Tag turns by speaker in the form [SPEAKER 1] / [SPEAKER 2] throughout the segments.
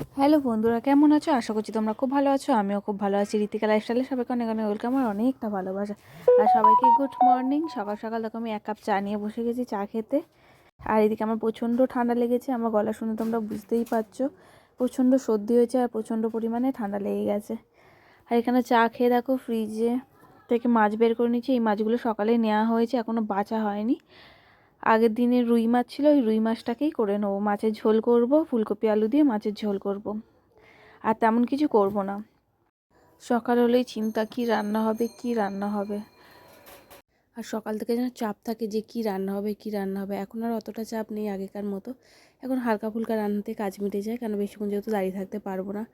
[SPEAKER 1] Hello বন্ধুরা, কেমন আছো? আশা করছি তোমরা খুব ভালো আছো। আমিও খুব ভালো আছি। ঋতিকা লাইফস্টাইলে সবাইকে অনেক অনেক ওয়েলকাম আর অনেকটা ভালোবাসা। আর সবাইকে গুড মর্নিং। সকাল সকাল দেখো আমি 1 কাপ চা নিয়ে বসে গেছি চা খেতে। আর এদিকে আমার প্রচণ্ড ঠান্ডা লেগেছে। আমার গলা শুনে তোমরা বুঝতেই পারছো প্রচণ্ড সর্দি হয়েছে আর প্রচণ্ড পরিমাণে ঠান্ডা লেগে গেছে। আর এখানে চা খেয়ে দেখো ফ্রিজে থেকে মাছ বের করে নিচ্ছি। এই মাছগুলো সকালে নেওয়া হয়েছে, এখনও বাছা হয়নি। আগের দিনে রুই মাছ ছিল, ওই রুই মাছটাকেই করে নেবো। মাছের ঝোল করব, ফুলকপি আলু দিয়ে মাছের ঝোল করব, আর তেমন কিছু করব না। সকাল হলেই চিন্তা কি রান্না হবে কি রান্না হবে। আর সকাল থেকে যেন চাপ থাকে যে কি রান্না হবে কি রান্না হবে। এখন আর অতটা চাপ নেই আগেকার মতো। এখন হালকা ফুলকা রান্নাতে কাজ মিটে যায়, কেন বেশিক্ষণ যেহেতু দাঁড়িয়ে থাকতে পারবো না।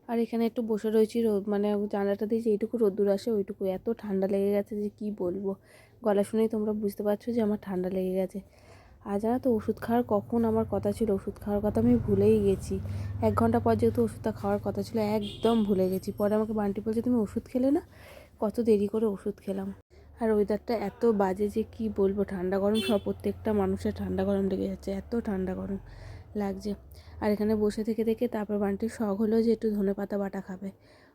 [SPEAKER 1] আর এখানে একটু বসে রয়েছি, রোদ মানে জানলাটা দিয়েছি, এইটুকু রোদ্দুর আসে ওইটুকু। এত ঠান্ডা লেগে গেছে যে কি বলবো। গলা শুনেই তোমরা বুঝতে পারছো যে আমার ঠান্ডা লেগে গেছে। আর জানো তো ওষুধ খাওয়ার কখন আমার কথা ছিল, ওষুধ খাওয়ার কথা আমি ভুলেই গেছি। 1 ঘন্টা পর যেহেতু ওষুধটা খাওয়ার কথা ছিল, একদম ভুলে গেছি। পরে আমাকে বান্টি বলছে তুমি ওষুধ খেলে না, কত দেরি করে ওষুধ খেলাম। আর ওয়েদারটা এত বাজে যে কি বলবো, ঠান্ডা গরম সব, প্রত্যেকটা মানুষের ঠান্ডা গরম লেগে যাচ্ছে, এত ঠান্ডা গরম লাগছে। আর এখানে বসে থেকে থেকে তারপর বান্টির শখ হলো যে একটু ধনেপাতা বাটা খাবে।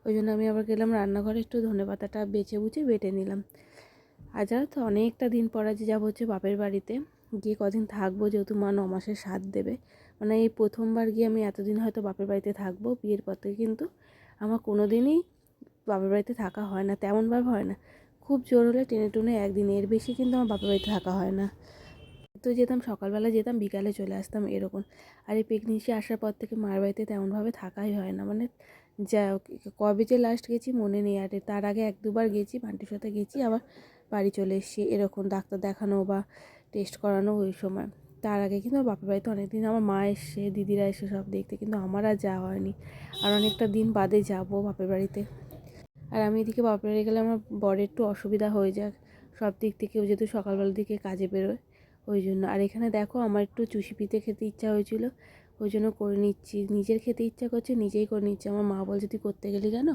[SPEAKER 1] ওই জন্য আমি আবার গেলাম রান্নাঘরে, একটু ধনেপাতাটা বেটে নিলাম। আর জানো তো অনেকটা দিন পর আজ যাবো হচ্ছে বাপের বাড়িতে। গিয়ে কদিন থাকবো, যেহেতু মা 9 মাসের সাধ দেবে। মানে এই প্রথমবার গিয়ে আমি এতদিন হয়তো বাপের বাড়িতে থাকবো বিয়ের পর থেকে। কিন্তু আমার কোনো দিনই বাপের বাড়িতে থাকা হয় না, তেমনভাবে হয় না। খুব জোর হলে টেনে টুনে একদিন, এর বেশি কিন্তু আমার বাপের বাড়িতে থাকা হয় না। তো যেতাম সকালবেলা, যেতাম বিকালে চলে আসতাম এরকম। আর এই প্রেগনেন্সি আসার পর থেকে মার বাড়িতে তেমনভাবে থাকাই হয় না। মানে যা কবে যে লাস্ট গেছি মনে নেই। আর তার আগে 1-2বার গেছি, বান্টির সাথে গেছি, আবার বাড়ি চলে এসেছি এরকম, ডাক্তার দেখানো বা টেস্ট করানো ওই সময়। তার আগে কিন্তু আমার বাপের বাড়িতে অনেকদিন আমার মা এসে, দিদিরা এসে সব দেখতে, কিন্তু আমার আর যাওয়া হয়নি। আর অনেকটা দিন বাদে যাব বাপের বাড়িতে। আর আমি এদিকে বাপের বাড়ি গেলে আমার বরের একটু অসুবিধা হয়ে যাক সব দিক থেকে, ও যেহেতু সকালবেলার দিকে কাজে বেরোয় ওই জন্য। আর এখানে দেখো আমার একটু চুষি পিঠে খেতে ইচ্ছা হয়েছিল, ওই জন্য করে নিচ্ছি। নিজের খেতে ইচ্ছা করছে, নিজেই করে নিচ্ছি। আমার মা বলছে তুই করতে গেলি কেন,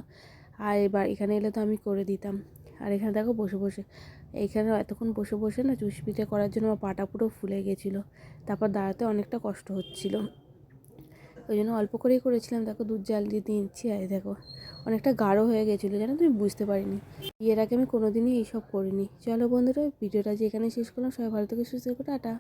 [SPEAKER 1] আর এবার এখানে এলে তো আমি করে দিতাম। আর এখানে দেখো বসে বসে, এইখানে এতক্ষণ বসে বসে না চুষি পিঠে করার জন্য আমার পাটা পুরো ফুলে গেছিলো। তারপর দাঁড়াতে অনেকটা কষ্ট হচ্ছিলো, ওই জন্য অল্প করেই করেছিলাম। দেখো দুধ জাল দিয়ে দিচ্ছি, আর দেখো অনেকটা গাঢ় হয়ে গেছিলো, জানো তুমি বুঝতে পারিনি। এর আগে আমি কোনোদিনই এইসব করিনি। চলো বন্ধুরা, ভিডিওটা যে এখানে শেষ করলাম। সবাই ভালো থেকে সুস্থ থেকো, টাটা।